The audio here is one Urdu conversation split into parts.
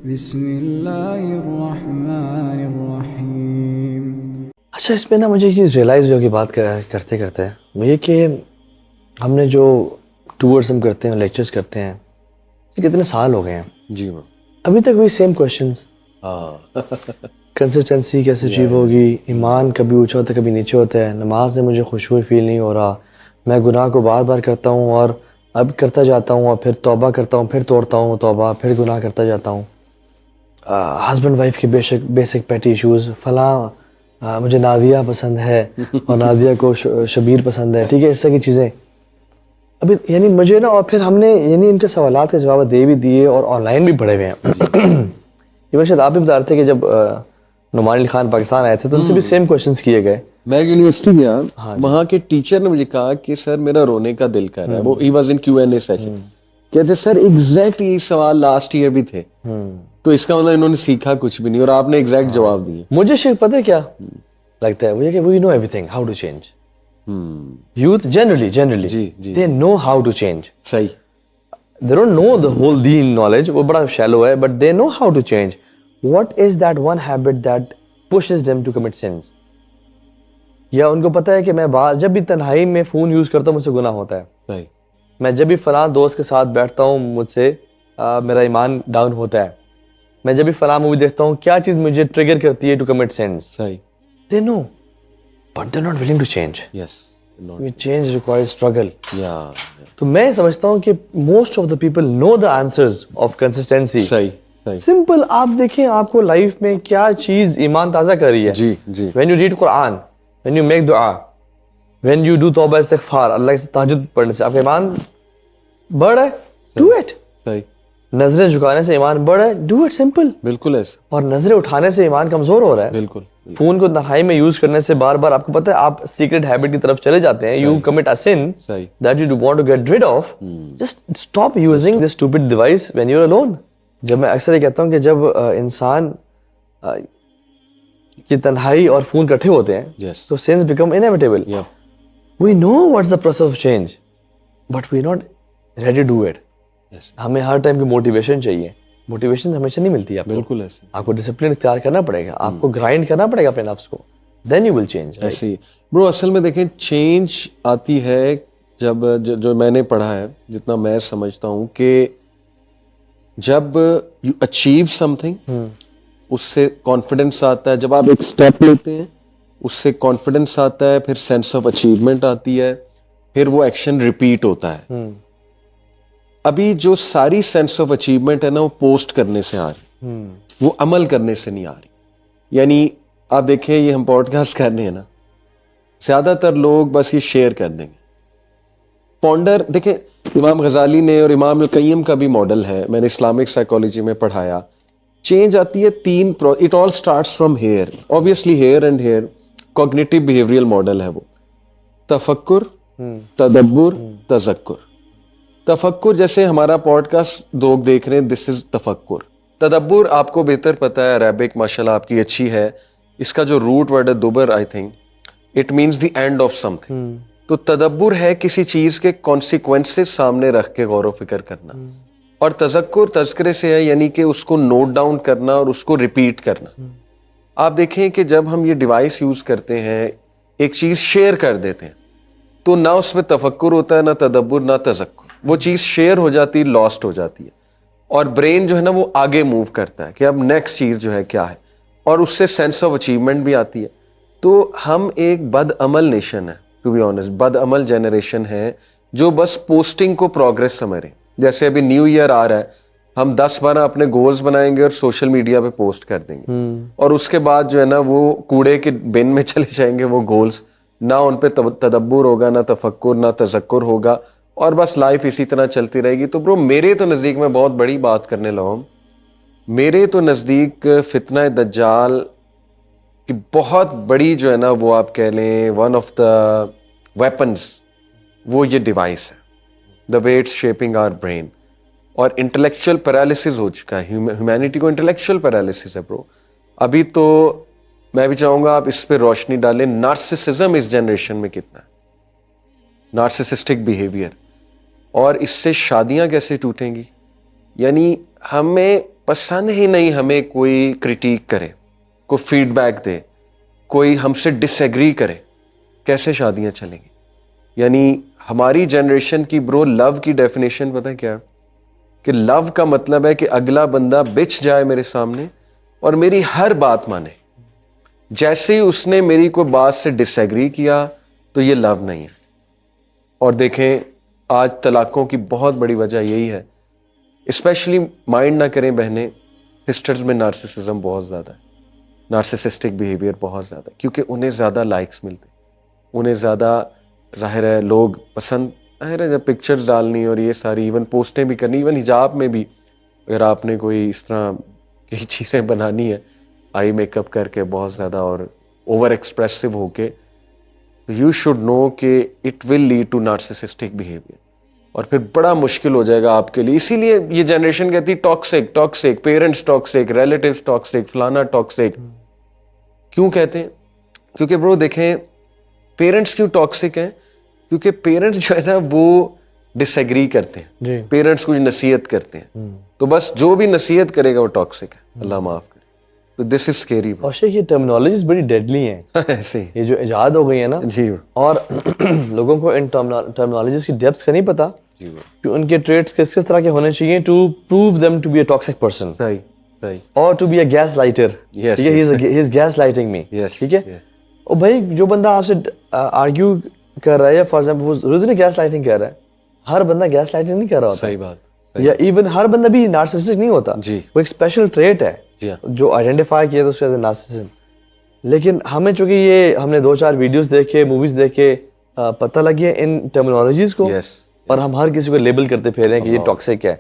بسم اللہ الرحمن الرحیم. اچھا، اس میں نا مجھے ایک چیز ریئلائز ہو گئی بات کرتے کرتے، وہ یہ کہ ہم نے جو ٹورس ہم کرتے ہیں، لیکچرز کرتے ہیں، یہ کتنے سال ہو گئے ہیں جی ابھی تک وہی سیم کوشچنس. ہاں کنسسٹنسی کیسے اچیو ہوگی؟ ایمان کبھی اونچا ہوتا ہے کبھی نیچے ہوتا ہے. نماز میں مجھے خشوع فیل نہیں ہو رہا، میں گناہ کو بار بار کرتا ہوں اور اب کرتا جاتا ہوں، اور پھر توبہ کرتا ہوں، پھر توڑتا ہوں توبہ، پھر گناہ کرتا جاتا ہوں. ہسبینڈ وائف کے بیسک پیٹی ایشوز، فلاں مجھے نادیہ پسند ہے اور نادیہ کو شبیر پسند ہے، ٹھیک ہے، اس طرح کی چیزیں. ابھی یعنی مجھے نا، اور پھر ہم نے یعنی ان کے سوالات کے جواب دے بھی دیے اور آن لائن بھی پڑھے ہوئے ہیں. یہ شاید آپ بھی بتا رہے تھے کہ جب نعمان علی خان پاکستان آئے تھے تو ان سے بھی سیم کوشچنس کیے گئے. میں یونیورسٹی گیا، وہاں کے ٹیچر نے مجھے کہا کہ سر میرا رونے کا دل کر رہا ہے. وہ he was in Q N A session. کہتے سر ایگزیکٹ یہی سوال لاسٹ ایئر بھی تھے، تو اس کا مطلب انہوں نے سیکھا کچھ بھی نہیں اور آپ نے ایگزیکٹ جواب دیے. مجھے شیخ پتہ ہے کیا لگتا ہے، وہ یہ کہ we know everything how to change. Youth generally they know how to change. صحیح. They don't know the whole deen knowledge, وہ بڑا shallow ہے, but they know how to change. What is that one habit that pushes them to commit sins? یا ان کو پتہ ہے کہ میں جب بھی تنہائی میں فون یوز کرتا ہوں مجھ سے گناہ ہوتا ہے. صحیح. میں جب بھی فلاں دوست کے ساتھ بیٹھتا ہوں مجھ سے میرا ایمان ڈاؤن ہوتا ہے. میں جب بھی فلاں مووی دیکھتا ہوں کیا چیز مجھے ٹریگر کرتی ہے ٹو کمٹ سینس. صحیح. They know, but they're not willing to change. Yes. Change requires struggle. Yeah. تو میں سمجھتا ہوں کہ most of the people know the answers of consistency. صحیح. سمپل. آپ دیکھیں آپ کو لائف میں کیا چیز ایمان تازہ کر رہی ہے. جی جی. وین یو ریڈ قرآن، وین یو میک دعا، وین یو ڈو توبہ استغفار، اللہ سے تہجد پڑھنے سے آپ کا ایمان بڑھ رہا ہے. Do it. صحیح. نظریں جھکانے سے ایمان بڑھ رہا ہے. Do it. سمپل. بالکل ایسا. اور نظریں اٹھانے سے ایمان کمزور ہو رہا ہے. بالکل. فون کو تنہائی میں یوز کرنے سے بار بار آپ کو پتہ ہے آپ سیکرٹ ہیبٹ کی طرف چلے جاتے ہیں. You commit a sin that you want to get rid of. Just stop using this stupid device when you are alone. جب میں اکثر یہ کہتا ہوں کہ جب انسان کی تنہائی اور فون اکٹھے ہوتے ہیں تو sense become inevitable. We know what's the process of change but we not ready do it. ہمیں ہر ٹائم کی موٹیویشن چاہیے. موٹیویشن ہمیشہ نہیں ملتی. بالکل ایسے. آپ کو ڈسپلن اختیار کرنا پڑے گا، آپ کو گرائنڈ کرنا پڑے گا اپنے نفس کو. Then you will change. ایسے ہی برو. اصل میں دیکھیں چینج آتی ہے جب جو میں نے پڑھا ہے، جتنا میں سمجھتا ہوں کہ جب یو اچیو سم تھنگ اس سے کانفیڈنس آتا ہے. جب آپ ایک اسٹیپ لیتے ہیں اس سے کانفیڈنس آتا ہے، پھر سینس آف اچیومنٹ آتی ہے، پھر وہ ایکشن ریپیٹ ہوتا ہے. ابھی جو ساری سینس آف اچیومنٹ ہے نا وہ پوسٹ کرنے سے آ رہی، وہ عمل کرنے سے نہیں آ رہی. یعنی آپ دیکھیں یہ ہم پوڈ کاسٹ کر رہے ہیں نا، زیادہ تر لوگ بس یہ شیئر کر دیں گے. پونڈر دیکھیں امام غزالی نے اور امام القیم کا بھی ماڈل ہے، میں نے اسلامک سائیکالوجی میں پڑھایا. چینج آتی ہے تین. It all starts from here. Obviously here and here cognitive behavioural model ہے وہ. تفکر، تدبر، تذکر. تفکر جیسے ہمارا پوڈ کاسٹ لوگ دیکھ رہے ہیں، دس از تفکر. تدبر آپ کو بہتر پتہ ہے، عربک ماشاءاللہ آپ کی اچھی ہے. اس کا جو روٹ ورڈ ہے دبر، I think it means the end of something. تو تدبر ہے کسی چیز کے کانسیکوینسز سامنے رکھ کے غور و فکر کرنا. اور تذکر تذکرے سے ہے، یعنی کہ اس کو نوٹ ڈاؤن کرنا اور اس کو ریپیٹ کرنا. آپ دیکھیں کہ جب ہم یہ ڈیوائس یوز کرتے ہیں، ایک چیز شیئر کر دیتے ہیں تو نہ اس میں تفکر ہوتا ہے، نہ تدبر، نہ تذکر. وہ چیز شیئر ہو جاتی ہے، لاسٹ ہو جاتی ہے. اور برین جو ہے نا وہ آگے موو کرتا ہے کہ اب نیکسٹ چیز جو ہے کیا ہے، اور اس سے سینس آف اچیومنٹ بھی آتی ہے. تو ہم ایک بد عمل نیشن ہے، ٹو بی آنیسٹ بد عمل جنریشن ہے جو بس پوسٹنگ کو پروگریس سمجھ رہے ہیں. جیسے ابھی نیو ایئر آ رہا ہے، ہم 10-12 اپنے گولز بنائیں گے اور سوشل میڈیا پہ پوسٹ کر دیں گے، اور اس کے بعد جو ہے نا وہ کوڑے کے بن میں چلے جائیں گے وہ گولز. نہ ان پہ تدبر ہوگا، نہ تفکر، نہ تذکر ہوگا، اور بس لائف اسی طرح چلتی رہے گی. تو برو میرے تو نزدیک میں بہت بڑی بات کرنے لگا ہوں. میرے تو نزدیک فتنہ دجال کی بہت بڑی جو ہے نا وہ آپ کہہ لیں ون آف دا ویپنز وہ یہ ڈیوائس ہے. The way it's shaping our brain. اور انٹلیکچوئل پیرالسس ہو چکا ہے ہیومینٹی کو. انٹلیکچوئل پیرالسس ہے برو. ابھی تو میں بھی چاہوں گا آپ اس پہ روشنی ڈالیں. نارسسزم اس جنریشن میں کتنا ہے، نارسسسٹک بیہیویئر. اور اس سے شادیاں کیسے ٹوٹیں گی. یعنی ہمیں پسند ہی نہیں ہمیں کوئی کرٹیک کرے, کوئی فیڈ بیک دے, کوئی ہم سے ڈس ایگری کرے, کیسے شادیاں چلیں گی؟ یعنی ہماری جنریشن کی برو لو کی ڈیفینیشن پتہ ہے کیا ہے؟ کہ لو کا مطلب ہے کہ اگلا بندہ بچ جائے میرے سامنے اور میری ہر بات مانے. جیسے ہی اس نے میری کوئی بات سے ڈس ایگری کیا تو یہ لو نہیں ہے. اور دیکھیں آج طلاقوں کی بہت بڑی وجہ یہی ہے. اسپیشلی مائنڈ نہ کریں بہنیں, سسٹرز میں نارسسزم بہت زیادہ ہے, نارسسسٹک بیہیویئر بہت زیادہ ہے, کیونکہ انہیں زیادہ لائکس ملتے, انہیں زیادہ ظاہر ہے لوگ پسند, ظاہر ہے جب پکچرز ڈالنی اور یہ ساری ایون پوسٹیں بھی کرنی, ایون حجاب میں بھی اگر آپ نے کوئی اس طرح کی چیزیں بنانی ہے آئی میک اپ کر کے بہت زیادہ اور اوور ایکسپریسو ہو کے, یو شوڈ نو کہ it will lead to narcissistic behaviour, اور پھر بڑا مشکل ہو جائے گا آپ کے لیے. اسی لیے یہ جنریشن کہتی toxic toxic, parents toxic, relatives toxic, فلانا ٹاکسک. کیوں کہتے ہیں؟ کیونکہ برو دیکھیں پیرنٹس کیوں ٹاکسک ہیں؟ کیونکہ پیرنٹس جو ہے نا وہ ڈس ایگری کرتے ہیں, پیرنٹس کچھ نصیحت کرتے ہیں, تو بس جو بھی نصیحت کرے گا وہ ٹاکسک ہے, اللہ معاف کرے. تو دس از اسکیری. اور شیخ یہ ٹرمینالوجیز بڑی ڈیڈلی ہیں ایسے یہ جو ایجاد ہو گئی ہے نا جی, اور لوگوں کو ان ٹرمینالوجیز کی ڈیپتھ کا نہیں پتا جی کہ ان کے ٹریٹس کس کس طرح کے ہونے چاہیے to prove them to be a toxic person صحیح صحیح, اور to be a gaslighter. Yes, he is gaslighting me. yes, ٹھیک ہے, yes. اور بھائی جو بندہ آپ سے آرگیو کر رہا ہے یا فار ایگزامپل وہ ضرور گیس لائٹنگ کر رہا ہے, ہر بندہ گیس لائٹنگ نہیں کر رہا ہوتا. صحیح بات. یا ایون ہر بندہ بھی نارسسسٹ نہیں ہوتا, جی وہ ایک اسپیشل ٹریٹ ہے جی جو آئیڈینٹیفائی کیا تو اس کے نارسسزم. لیکن ہمیں چونکہ یہ ہم نے 2-4 ویڈیوز دیکھے, موویز دیکھے, پتہ لگ گیا ان ٹرمینالوجیز کو, اور ہم ہر کسی کو لیبل کرتے پھر رہے ہیں کہ یہ ٹاکسک ہے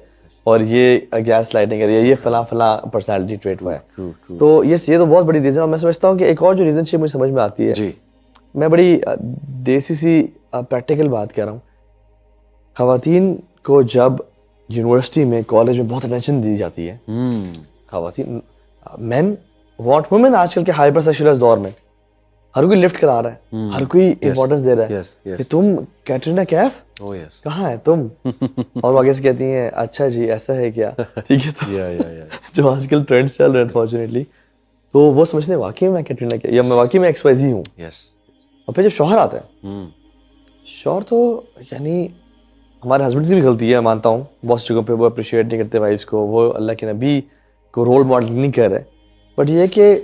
اور یہ گیس لائٹنگ ہے, یہ فلاں فلاں پرسنالٹی ٹریٹ ہوا ہے. تو یہ تو بہت بڑی ریزن. اور میں سمجھتا ہوں کہ ایک اور جو ریزن مجھے سمجھ میں آتی ہے, میں بڑی دیسی سی پریکٹیکل بات کر رہا ہوں, خواتین کو جب یونیورسٹی میں کالج میں بہت اٹینشن دی جاتی ہے, خواتین مین وانٹ وومن آج کل کے ہائپر سیکشوائز دور میں ہر کوئی لفٹ کرا رہا ہے, ہر کوئی امپورٹنس دے رہا ہے کہ تم کیٹرینا کیف کہاں ہے تم, اور وہ آگے سے کہتی ہیں اچھا جی ایسا ہے کیا. ٹھیک ہے, تو جو آج کل ٹرینڈس چل رہے ہیں انفارچونیٹلی, تو وہ سمجھتے ہیں واقعی میں کیٹرینا کیف یا میں واقعی میں ایکس وائی زی ہوں. اور پھر جب شوہر آتا ہے, شوہر تو یعنی ہمارے ہسبینڈ کی بھی غلطی ہے, مانتا ہوں بہت جگہوں پہ وہ اپریشیٹ نہیں کرتے وائفس کو, وہ اللہ کے نبی کو رول ماڈل نہیں کر رہے. بٹ یہ کہ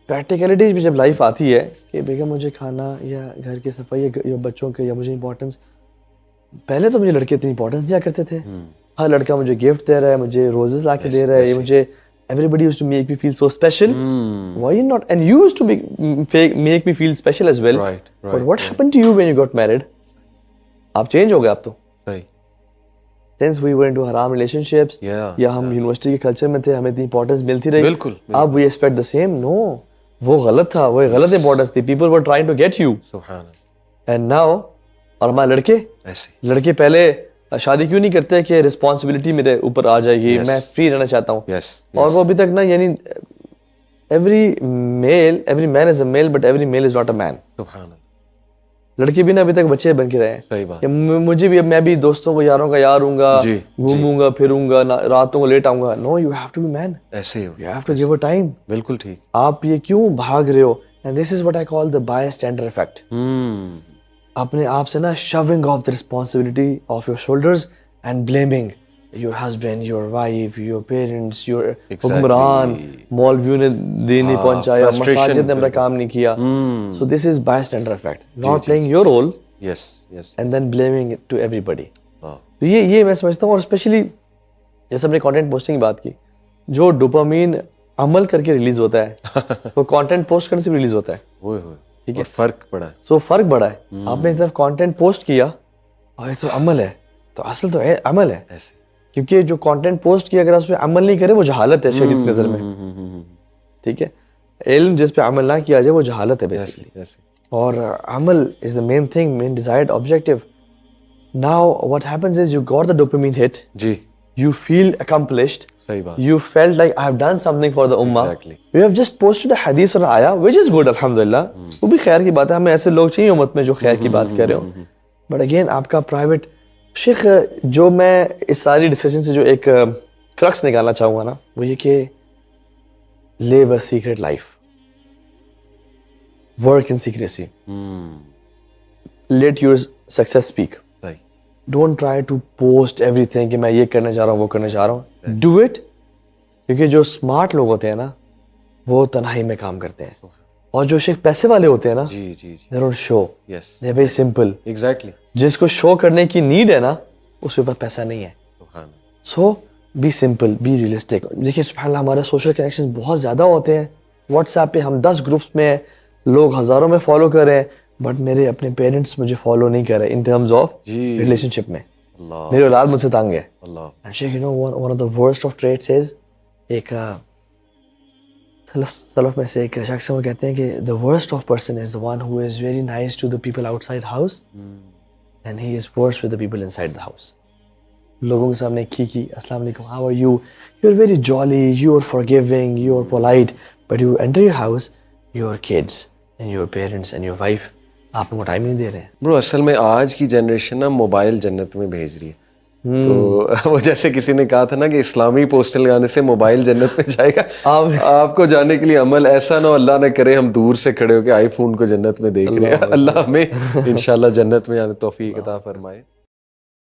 پریکٹیکلٹیز بھی جب لائف آتی ہے کہ بیگم مجھے کھانا یا گھر کی صفائی یا بچوں کے یا مجھے امپورٹنس, پہلے تو مجھے لڑکے اتنی امپورٹنس دیا کرتے تھے, ہر لڑکا مجھے گفٹ دے رہا ہے, مجھے روزز لا کے دے رہا ہے, یہ مجھے everybody used to make me feel so special. Why you not? And you used to make me feel special as well. Right. But what happened to you when you got married? آپ چینج ہو گئے آپ تو. Since we were into haram relationships, یا ہم یونیورسٹی کے کلچر میں تھے, ہمیں اتنی امپورٹنس ملتی رہی. بالکل. اب we expect the same. No, وہ غلط تھا, وہ غلط امپورٹنس تھی. People were trying to get you. سبحان. And now, اور ہمارے لڑکے پہلے شادی کیوں نہیں کرتے کہ رسپانسبلٹی میرے اوپر آ جائے گی, میں فری رہنا چاہتا ہوں. اور وہ ابھی تک نا, یعنی every man is a male but every male is not a man. لڑکے بھی نا ابھی تک بچے بن کے رہے ہیں. مجھے بھی, اب میں بھی دوستوں کو یاروں کا یار ہوں گا, گھوموں گا پھروں گا, راتوں کو لیٹ آؤں گا. No, you have to be man, you have to give a time. بالکل ٹھیک. آپ یہ کیوں بھاگ رہے ہو؟ And this is what I call the bystander effect. اپنے آپ سے نا shoving off the responsibility of your shoulders and blaming your husband, your wife, your parents, your حکمران, مولویوں نے دین نہیں پہنچایا, مساجد نے میرا کام نہیں کیا. So this is bystander effect, not playing your role and then blaming it to everybody. تو یہ میں سمجھتا ہوں. اور اسپیشلی جیسے ہم نے کانٹینٹ پوسٹنگ کی بات کی, جو ڈوپامین عمل کر کے ریلیز ہوتا ہے وہ کانٹینٹ پوسٹ کرنے سے بھی ریلیز ہوتا ہے. ٹھیک ہے, فرق پڑا ہے. سو فرق بڑا ہے. آپ نے ایک طرف کانٹینٹ پوسٹ کیا اور یہ تو عمل ہے, تو اصل تو عمل ہے, کیونکہ جو کانٹینٹ پوسٹ کیا اگر اس پہ عمل نہیں کرے وہ جہالت ہے شریعت کی نظر میں. ٹھیک ہے, علم جس پہ عمل نہ کیا جائے وہ جہالت ہے بیسیکلی. اور عمل is the main thing, main desired objective. Now what happens is you got the dopamine hit, you feel accomplished, you felt like I have done something for the ummah. You have just posted a hadith or ayah, which is good, alhamdulillah. وہ بھی خیر کی بات ہے, ہمیں ایسے لوگ چاہیے امت میں جو خیر کی بات کر رہے ہو. بٹ اگین آپ کا پرائیویٹ شیخ, جو میں اس ساری ڈسکشن سے جو ایک کرکس نکالنا چاہوں گا نا وہ یہ کہ live a secret life, work in secrecy, let your success speak, don't try to post everything کہ میں یہ کرنے جا رہا ہوں وہ کرنے جا رہا ہوں. ڈو اٹ, کیونکہ جو اسمارٹ لوگ ہوتے ہیں نا وہ تنہائی میں کام کرتے ہیں, اور جو شیخ پیسے والے ہوتے ہیں نا they don't show, they're very simple. جس کو شو کرنے کی نیڈ ہے نا اس کے پاس پیسہ نہیں ہے. سو بی سمپل, بی ریئلسٹک. دیکھیے سبحان اللہ ہمارے سوشل کنیکشن بہت زیادہ ہوتے ہیں. واٹس ایپ پہ ہم 10 گروپس میں ہیں, لوگ ہزاروں میں فالو کر رہے ہیں, بٹ میرے اپنے پیرنٹس مجھے فالو نہیں کر رہے in terms of relationship میں. میری اولاد مجھ سے تنگ ہے. شیخ you know one of the worst of traits is, ایک سلف میں سے ایک شخص وہ کہتے ہیں کہ the worst of person is the one who is very nice to the people outside house and he is worse with the people inside the house. لوگوں کے سامنے کی السلام علیکم, how are you, you're very jolly, you're forgiving, you're polite, but you enter your house, your kids and your parents and your wife آپ کو ٹائم نہیں دے رہے ہیں. برو اصل میں آج کی جنریشن نا موبائل جنت میں بھیج رہی ہے. تو وہ جیسے کسی نے کہا تھا نا کہ اسلامی پوسٹل گانے سے موبائل جنت میں جائے گا. آپ کو جانے کے لیے عمل ایسا نہ اللہ نہ کرے ہم دور سے کھڑے ہو کے آئی فون کو جنت میں دیکھ رہے ہیں. اللہ ہمیں انشاءاللہ جنت میں جانے توفیق عطا فرمائے.